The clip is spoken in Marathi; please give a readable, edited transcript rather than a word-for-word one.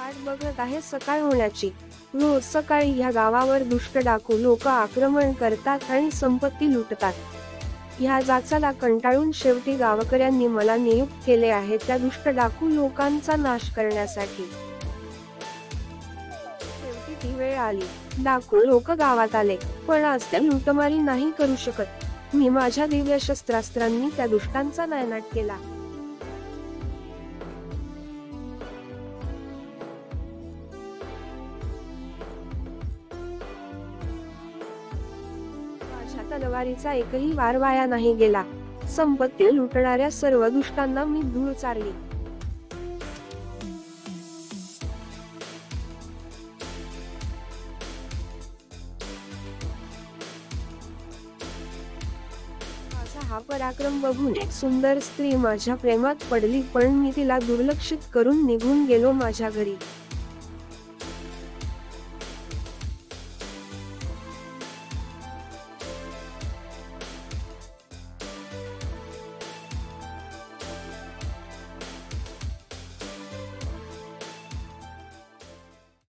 वाट बघत आहे सकाळ होण्याची। रोज सकाळी ह्या गावावर दुष्ट डाकू लोक आक्रमण करतात आणि संपत्ती लुटतात। ह्या जाचाला कंटाळून शेवटी गावकऱ्यांनी मला नियुक्त केले आहे त्या दुष्ट डाकू लोकांचा नाश करण्यासाठी। शेवटी ती वेळ आली। डाकू लोक गावात आले, पण आज त्या लुटमारी नाही करू शकत। मी माझ्या दिव्य शस्त्रास्त्रांनी त्या दुष्टांचा नायनाट केला। तलवारीचा एकही वार वाया नाही गेला। संपत्ती लुटणाऱ्या सर्व दुष्टांना मी धूळ चारली। माझा हा पराक्रम बघून एक सुंदर स्त्री माझ्या प्रेमात पडली, पण मी तिला दुर्लक्षित करून निघून गेलो माझ्या घरी।